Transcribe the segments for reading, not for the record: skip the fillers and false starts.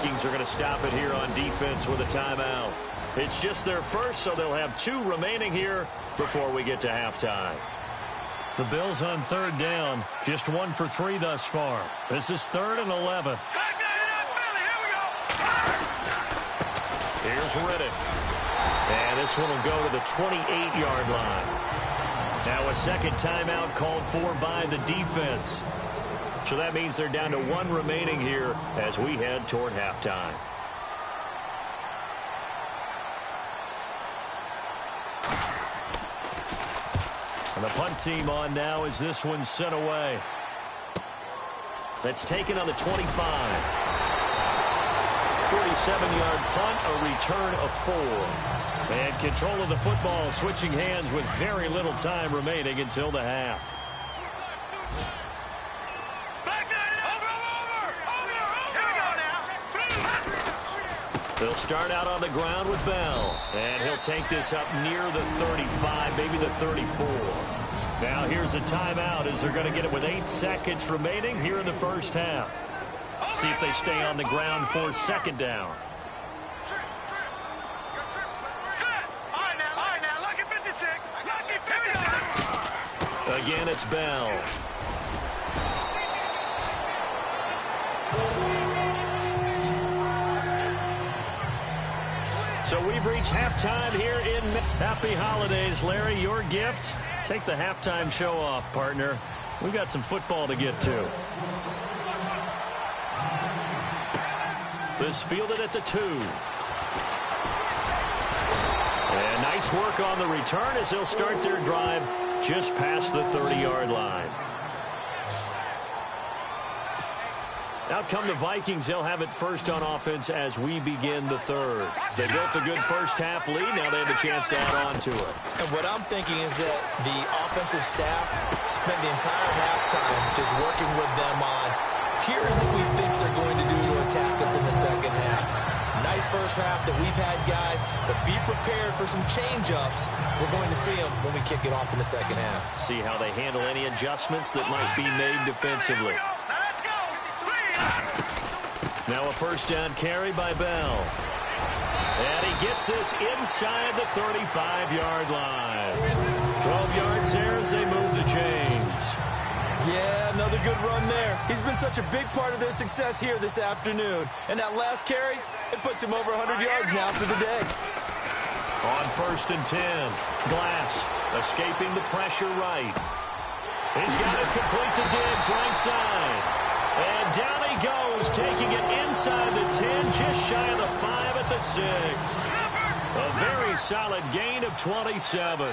Vikings are going to stop it here on defense with a timeout. It's just their first, so they'll have 2 remaining here before we get to halftime. The Bills on 3rd down. Just 1 for 3 thus far. This is 3rd and 11. Here's Riddick. And this one will go to the 28-yard line. Now a second timeout called for by the defense. So that means they're down to 1 remaining here as we head toward halftime. And the punt team on now as this one's sent away. That's taken on the 25. 47-yard punt, a return of 4. And control of the football, switching hands with very little time remaining until the half. They'll start out on the ground with Bell. And he'll take this up near the 35, maybe the 34. Now here's a timeout as they're going to get it with 8 seconds remaining here in the first half. See if they stay on the ground for 2nd down. Again, it's Bell. So we've reached halftime here in Happy Holidays, Larry. Your gift? Take the halftime show off, partner. We've got some football to get to. This fielded at the 2. And nice work on the return as they'll start their drive just past the 30-yard line. Out come the Vikings. They'll have it first on offense as we begin the 3rd. They built a good first half lead. Now they have a chance to add on to it. And what I'm thinking is that the offensive staff spent the entire halftime just working with them on, here's what we think they're going to do to attack us in the second half. Nice first half that we've had, guys, but be prepared for some change-ups. We're going to see them when we kick it off in the second half. See how they handle any adjustments that might be made defensively. Now a first down carry by Bell. And he gets this inside the 35-yard line. 12 yards there as they move the chains. Yeah, another good run there. He's been such a big part of their success here this afternoon. And that last carry, it puts him over 100 yards now for the day. On 1st and 10, Glass escaping the pressure right. He's got it complete to Diggs, right side. And down he goes, taking it inside the 10, just shy of the 5 at the 6. A very solid gain of 27.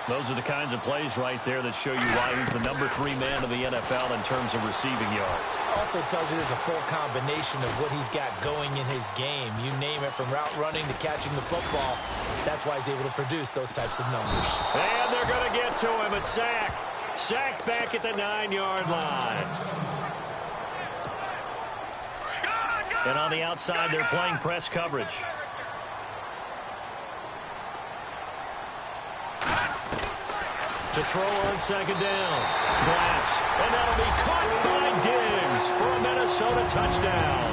Those are the kinds of plays right there that show you why he's the number 3 man of the NFL in terms of receiving yards. Also tells you there's a full combination of what he's got going in his game. You name it, from route running to catching the football. That's why he's able to produce those types of numbers. And they're going to get to him. A sack. Sack back at the 9-yard line. And on the outside, they're playing press coverage. To throw on 2nd down. Glass. And that'll be caught by Diggs for a Minnesota touchdown.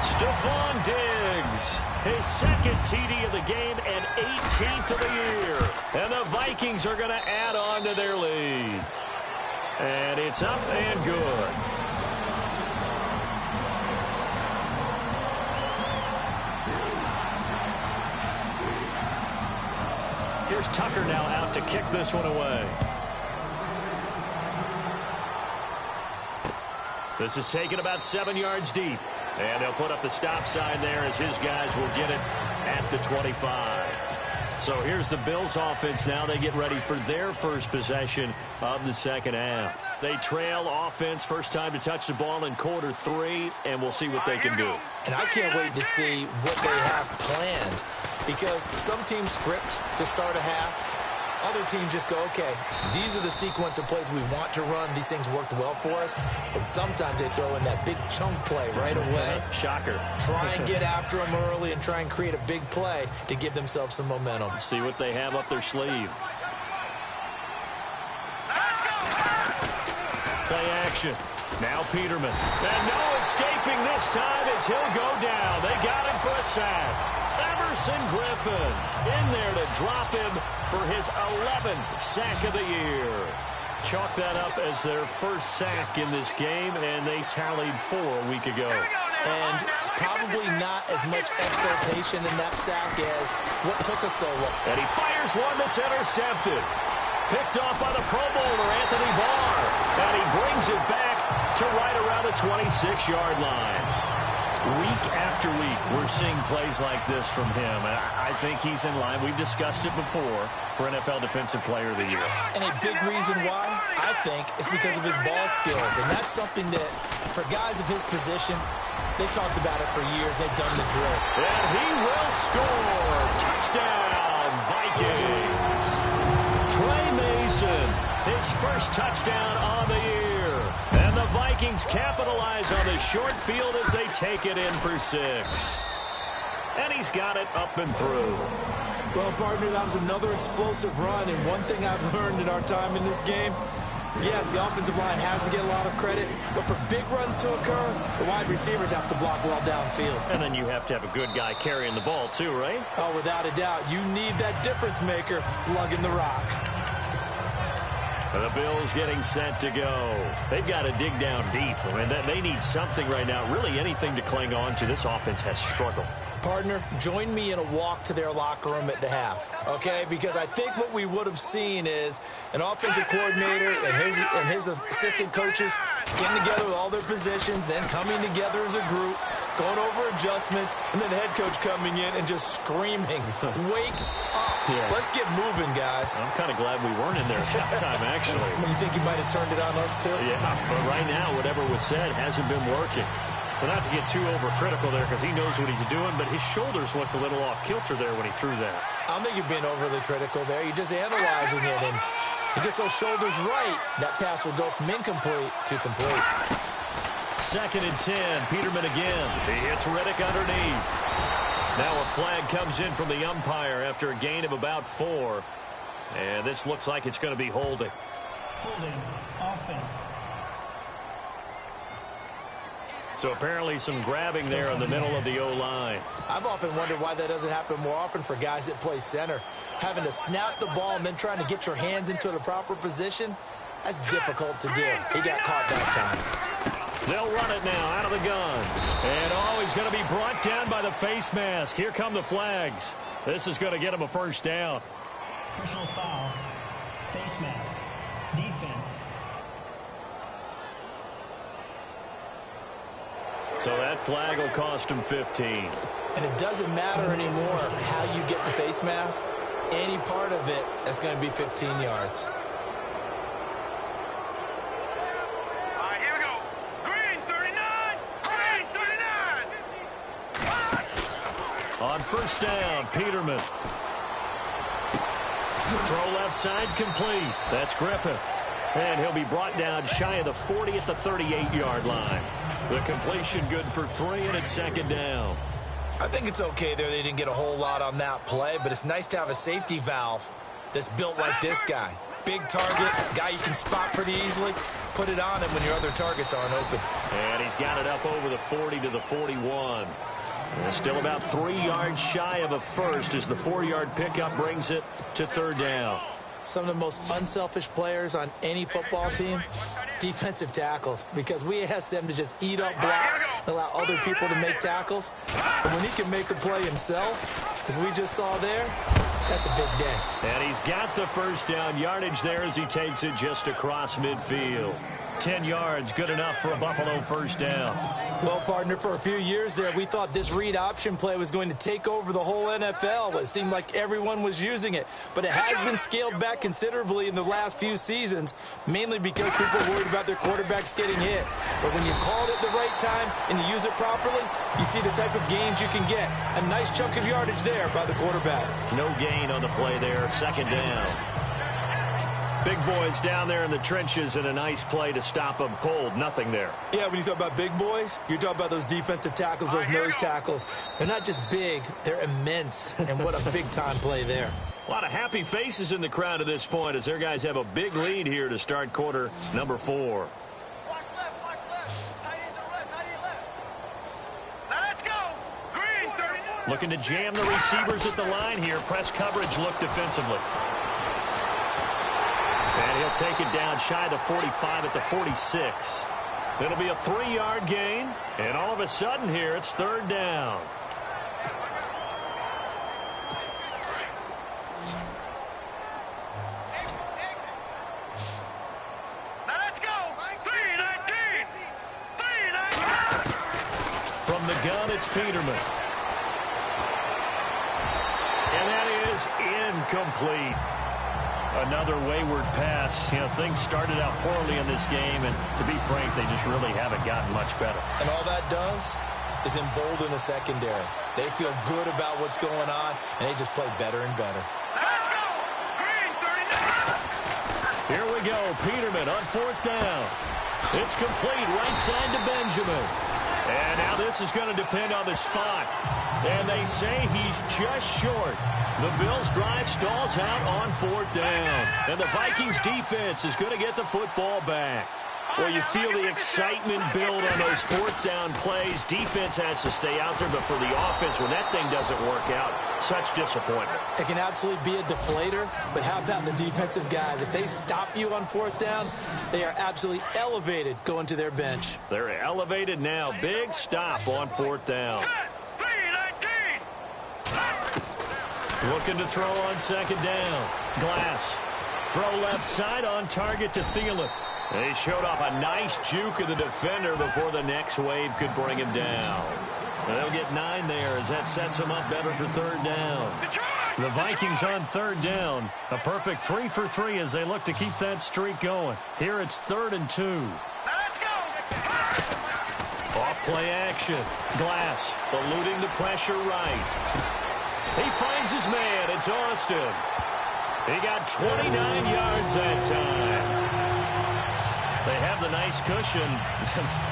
Stephon Diggs, his 2nd TD of the game and 18th of the year. And the Vikings are going to add on to their lead. And it's up and good. Here's Tucker now out to kick this one away. This is taken about 7 yards deep. And they'll put up the stop sign there as his guys will get it at the 25. So here's the Bills offense now. They get ready for their first possession of the second half. They trail offense, first time to touch the ball in quarter 3, and we'll see what they can do. And I can't wait to see what they have planned, because some teams script to start a half. Other teams just go, okay, these are the sequence of plays we want to run. These things worked well for us. And sometimes they throw in that big chunk play right away. Shocker. Try and get after them early and try and create a big play to give themselves some momentum. See what they have up their sleeve. play action. Now Peterman. And no escaping this time as he'll go down. They got him for a sack. Everson Griffin in there to drop him for his 11th sack of the year. Chalk that up as their first sack in this game, and they tallied 4 a week ago. And probably not as much exultation in that sack as what took us so long. And he fires one that's intercepted. Picked off by the Pro Bowler, Anthony Barr. And he brings it back to right around the 26-yard line. Week after week, we're seeing plays like this from him. And I think he's in line. We've discussed it before for NFL Defensive Player of the Year. And a big reason why, I think, is because of his ball skills. And that's something that, for guys of his position, they've talked about it for years. They've done the drill. And he will score. Touchdown, Vikings. Trey Mason, his first touchdown on the year. And the Vikings capitalize on the short field as they take it in for 6. And he's got it up and through. Well, partner, that was another explosive run. And one thing I've learned in our time in this game, yes, the offensive line has to get a lot of credit, but for big runs to occur, the wide receivers have to block well downfield. And then you have to have a good guy carrying the ball too, right? Oh, without a doubt. You need that difference maker lugging the rock. The Bills getting set to go. They've got to dig down deep. I mean, they need something right now, really anything to cling on to. This offense has struggled. Partner, join me in a walk to their locker room at the half, okay? Because I think what we would have seen is an offensive coordinator and his assistant coaches getting together with all their positions, then coming together as a group, going over adjustments, and then the head coach coming in and just screaming, wake up. Yeah. Let's get moving, guys. I'm kind of glad we weren't in there at halftime, actually. You think he might have turned it on us, too? Yeah, but right now, whatever was said hasn't been working. So not to get too overcritical there because he knows what he's doing, but his shoulders looked a little off kilter there when he threw that. I don't think you're being overly critical there. You're just analyzing it, and he gets those shoulders right. That pass will go from incomplete to complete. 2nd and 10. Peterman again. He hits Riddick underneath. Now a flag comes in from the umpire after a gain of about 4. And this looks like it's going to be holding. Holding offense. So apparently some grabbing there in the middle of the O-line. I've often wondered why that doesn't happen more often for guys that play center. Having to snap the ball and then trying to get your hands into the proper position, that's difficult to do. He got caught that time. They'll run it now out of the gun. And he's going to be brought down by the face mask. Here come the flags. This is going to get him a first down. Personal foul, face mask, defense. So that flag will cost him 15. And it doesn't matter anymore how you get the face mask. Any part of it is going to be 15 yards. On first down, Peterman. Throw left side complete. That's Griffith. And he'll be brought down shy of the 40 at the 38-yard line. The completion good for 3, and it's 2nd down. I think it's okay there. They didn't get a whole lot on that play, but it's nice to have a safety valve that's built like this guy. Big target, guy you can spot pretty easily. Put it on him when your other targets aren't open. And he's got it up over the 40 to the 41. And still about 3 yards shy of a first as the 4-yard pickup brings it to 3rd down. Some of the most unselfish players on any football team, defensive tackles, because we ask them to just eat up blocks and allow other people to make tackles. And when he can make a play himself, as we just saw there, that's a big day. And he's got the first down yardage there as he takes it just across midfield. 10 yards, good enough for a Buffalo first down. Well, partner, for a few years there, we thought this read option play was going to take over the whole NFL. It seemed like everyone was using it. But it has been scaled back considerably in the last few seasons, mainly because people are worried about their quarterbacks getting hit. But when you call it at the right time and you use it properly, you see the type of gains you can get. A nice chunk of yardage there by the quarterback. No gain on the play there, 2nd down. Big boys down there in the trenches and a nice play to stop them cold. Nothing there. Yeah, when you talk about big boys, you're talking about those defensive tackles, those nose tackles. They're not just big, they're immense. And what a big-time play there. A lot of happy faces in the crowd at this point as their guys have a big lead here to start quarter number 4. Looking to jam the receivers at the line here. Press coverage look defensively. And he'll take it down shy of the 45 at the 46. It'll be a 3-yard gain. And all of a sudden here, it's third down. From the gun, it's Peterman. And that is incomplete. Another wayward pass. You know, things started out poorly in this game, and to be frank, they just really haven't gotten much better. And all that does is embolden the secondary. They feel good about what's going on, and they just play better and better. Let's go! Green, 39! Here we go. Peterman on fourth down. It's complete right side to Benjamin. And now this is going to depend on the spot. And they say he's just short. The Bills' drive stalls out on fourth down. And the Vikings' defense is going to get the football back. Well, you feel the excitement build on those fourth down plays. Defense has to stay out there, but for the offense, when that thing doesn't work out, such disappointment. It can absolutely be a deflator, but how about the defensive guys? If they stop you on fourth down, they are absolutely elevated going to their bench. They're elevated now. Big stop on fourth down. Looking to throw on second down. Glass. Throw left side on target to Thielen. They showed off a nice juke of the defender before the next wave could bring him down. And they'll get 9 there as that sets them up better for third down. The Vikings on third down. A perfect 3 for 3 as they look to keep that streak going. Here it's 3rd and 2. Let's go! Off play action. Glass eluding the pressure right. He finds his man. It's Austin. He got 29 yards that time. They have the nice cushion.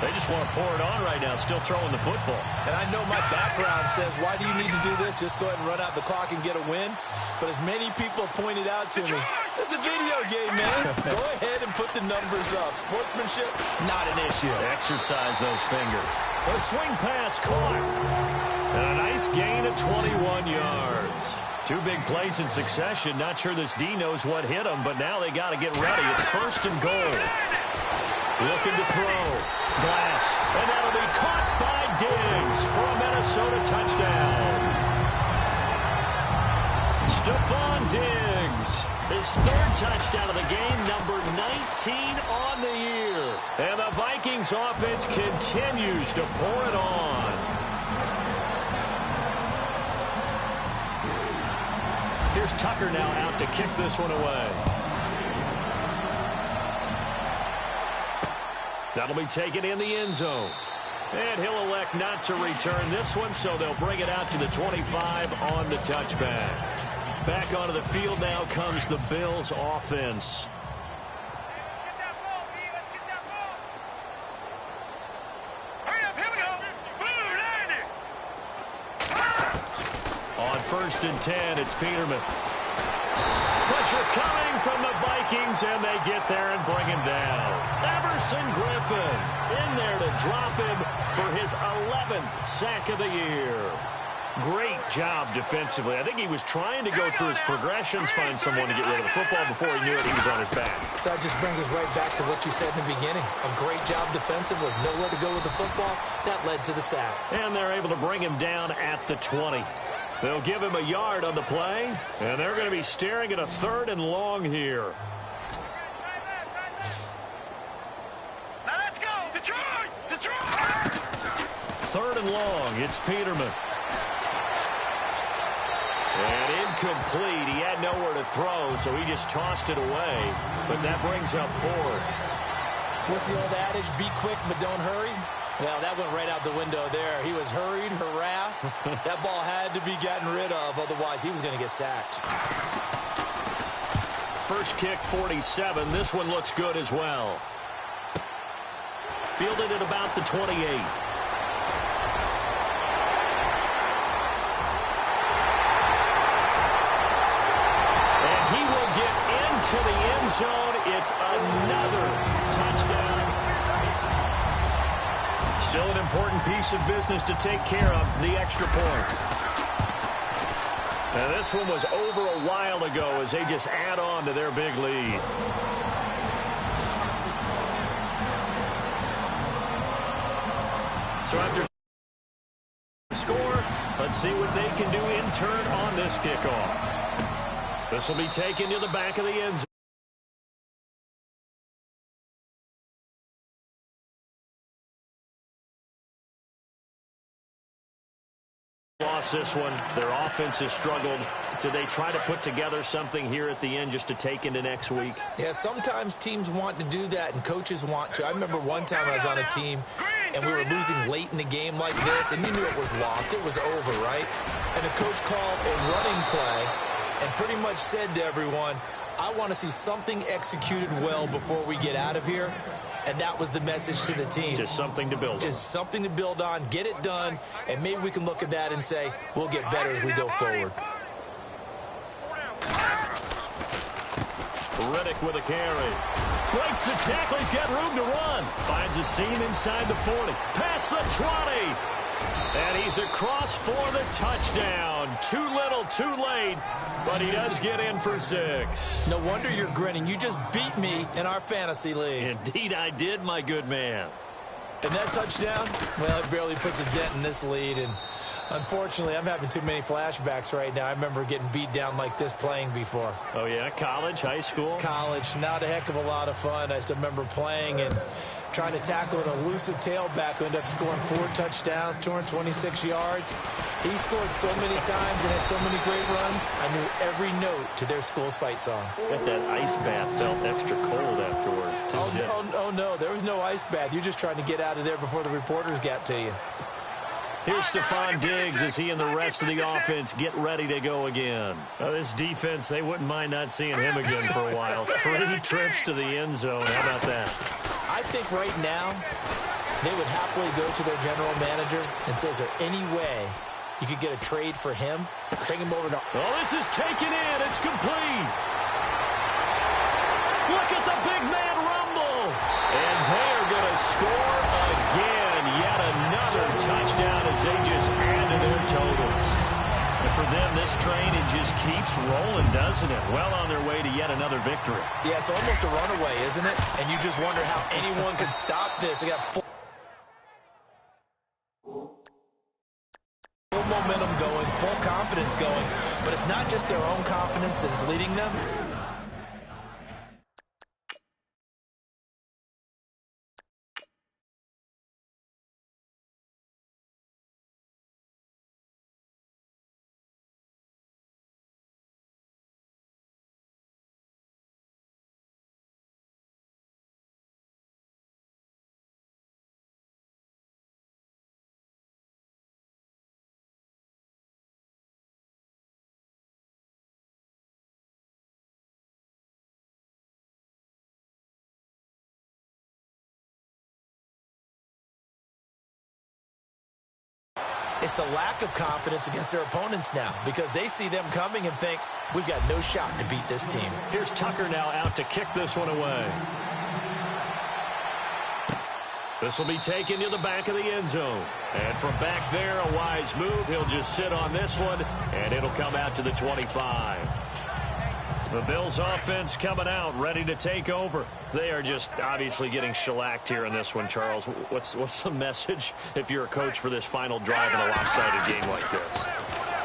They just want to pour it on right now, still throwing the football. And I know my background says, why do you need to do this? Just go ahead and run out the clock and get a win. But as many people have pointed out to me, this is a video game, man. Go ahead and put the numbers up. Sportsmanship, not an issue. Exercise those fingers. A swing pass caught. And a nice gain of 21 yards. 2 big plays in succession. Not sure this D knows what hit him, but now they got to get ready. It's 1st and goal. Looking to throw. Glass. And that'll be caught by Diggs for a Minnesota touchdown. Stephon Diggs. His 3rd touchdown of the game, number 19 on the year. And the Vikings offense continues to pour it on. Here's Tucker now out to kick this one away. That'll be taken in the end zone. And he'll elect not to return this one, so they'll bring it out to the 25 on the touchback. Back onto the field now comes the Bills offense. On 1st and 10, it's Peterman. Pressure coming from the Vikings, and they get there and bring him down. Everson Griffin in there to drop him for his 11th sack of the year. Great job defensively. I think he was trying to go through his progressions, find someone to get rid of the football. Before he knew it, he was on his back. So that just brings us right back to what you said in the beginning. A great job defensively. Nowhere to go with the football. That led to the sack. And they're able to bring him down at the 20. They'll give him a yard on the play, and they're going to be staring at a 3rd and long here. Now let's go! Detroit! Detroit! 3rd and long. It's Peterman. And incomplete. He had nowhere to throw, so he just tossed it away. But that brings up 4th. What's the old adage? Be quick, but don't hurry. Well, that went right out the window there. He was hurried, harassed. That ball had to be gotten rid of, otherwise he was going to get sacked. First kick, 47. This one looks good as well. Fielded at about the 28. And he will get into the end zone. It's another touchdown. Still an important piece of business to take care of, the extra point. And this one was over a while ago as they just add on to their big lead. So after score, let's see what they can do in turn on this kickoff. This will be taken to the back of the end zone. Lost this one. Their offense has struggled. Do they try to put together something here at the end just to take into next week? Yeah, sometimes teams want to do that and coaches want to. I remember one time I was on a team and we were losing late in the game like this, and you knew it was lost. It was over, right? And the coach called a running play and pretty much said to everyone, I want to see something executed well before we get out of here. And that was the message to the team. Just something to build on. Just something to build on, get it done, and maybe we can look at that and say, we'll get better as we go forward. Riddick with a carry. Breaks the tackle. He's got room to run. Finds a seam inside the 40. Past the 20. And he's across for the touchdown. Too little, too late. But he does get in for 6. No wonder you're grinning. You just beat me in our fantasy league. Indeed I did, my good man. And that touchdown, well, it barely puts a dent in this lead. And unfortunately, I'm having too many flashbacks right now. I remember getting beat down like this playing before. Oh, yeah? College, high school? College. Not a heck of a lot of fun. I still remember playing and trying to tackle an elusive tailback who ended up scoring 4 touchdowns, 226 yards. He scored so many times and had so many great runs, I knew every note to their school's fight song. Got that ice bath, felt extra cold afterwards. Oh, no, there was no ice bath. You're just trying to get out of there before the reporters got to you. Here's Stephon Diggs as he and the rest of the offense get ready to go again. This defense, they wouldn't mind not seeing him again for a while. 3 trips to the end zone. How about that? I think right now they would happily go to their general manager and say, is there any way you could get a trade for him? Bring him over to... Oh, this is taken in. It's complete. Look at the big man rumble. And they're going to score again. Yet another touchdown as they just add to their totals. And for them, this train, it just keeps rolling, doesn't it? Well on their way to yet another victory. Yeah, it's almost a runaway, isn't it? And you just wonder how anyone could stop this. They got full momentum going, full confidence going. But it's not just their own confidence that's leading them. It's the lack of confidence against their opponents now because they see them coming and think, we've got no shot to beat this team. Here's Tucker now out to kick this one away. This will be taken to the back of the end zone. And from back there, a wise move. He'll just sit on this one, and it'll come out to the 25. The Bills offense coming out, ready to take over. They are just obviously getting shellacked here in this one, Charles. What's the message if you're a coach for this final drive in a lopsided game like this?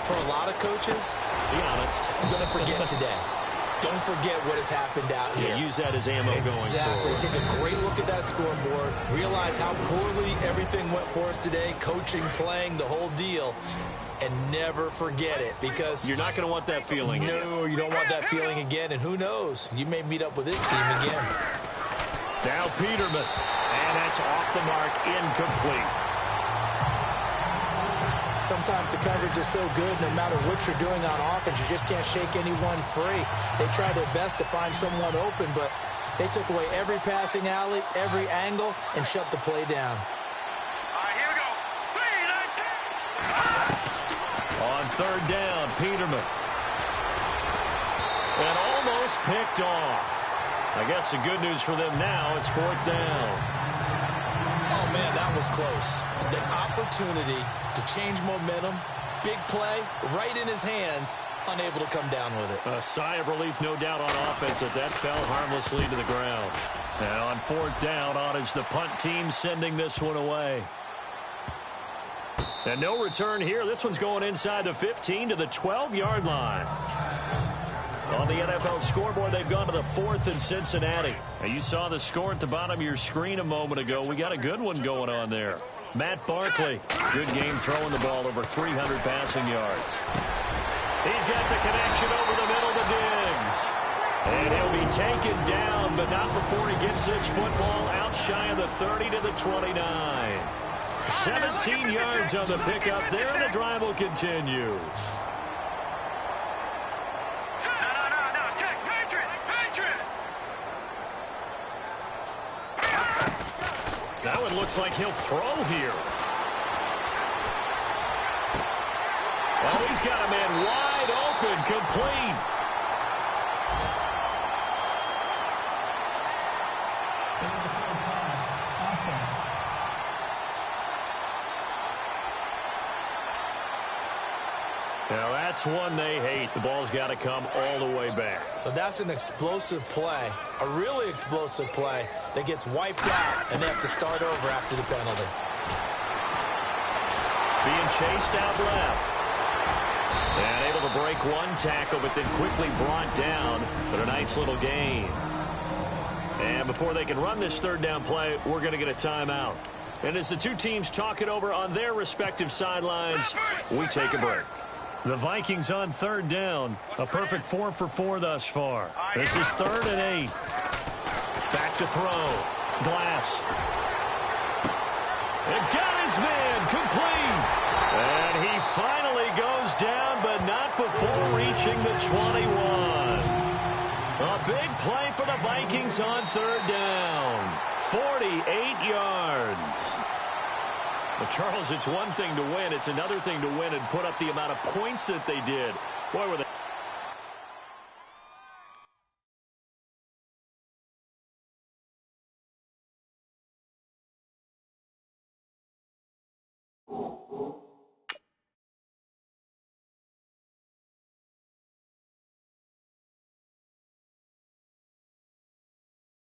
For a lot of coaches, be honest, don't forget today. Don't forget what has happened out here. Yeah, use that as ammo going forward. Exactly. Take a great look at that scoreboard. Realize how poorly everything went for us today. Coaching, playing, the whole deal. And never forget it because... You're not going to want that feeling again. No, you don't want that feeling again. And who knows? You may meet up with this team again. Now Peterman. And that's off the mark. Incomplete. Sometimes the coverage is so good, no matter what you're doing on offense, you just can't shake anyone free. They try their best to find someone open, but they took away every passing alley, every angle, and shut the play down. On third down, Peterman. And almost picked off. I guess the good news for them now, it's fourth down. Oh, man, that was close. The opportunity to change momentum, big play, right in his hands, unable to come down with it. A sigh of relief, no doubt, on offense that fell harmlessly to the ground. And on fourth down, on is the punt team sending this one away. And no return here. This one's going inside the 15 to the 12-yard line. On the NFL scoreboard, they've gone to the 4th in Cincinnati. And you saw the score at the bottom of your screen a moment ago. We got a good one going on there. Matt Barkley, good game throwing the ball, over 300 passing yards. He's got the connection over the middle to Diggs. And he'll be taken down, but not before he gets this football out shy of the 30 to the 29. 17 yards on the pickup there, and the drive will continue. That one looks like he'll throw here. Oh, he's got a man wide open, complete. Overthrow pass, offense. Now that's one they hate. The ball's got to come all the way back. So that's an explosive play, a really explosive play that gets wiped out, and they have to start over after the penalty. Being chased out left. And able to break one tackle, but then quickly brought down. But a nice little gain. And before they can run this third down play, we're going to get a timeout. And as the two teams talk it over on their respective sidelines, we take a break. The Vikings on third down. A perfect 4 for 4 thus far. This is 3rd and 8. Back to throw. Glass. And got his man complete. And he finally goes down, but not before reaching the 21. A big play for the Vikings on third down. 48 yards. But, Charles, it's one thing to win. It's another thing to win and put up the amount of points that they did. Boy, were they...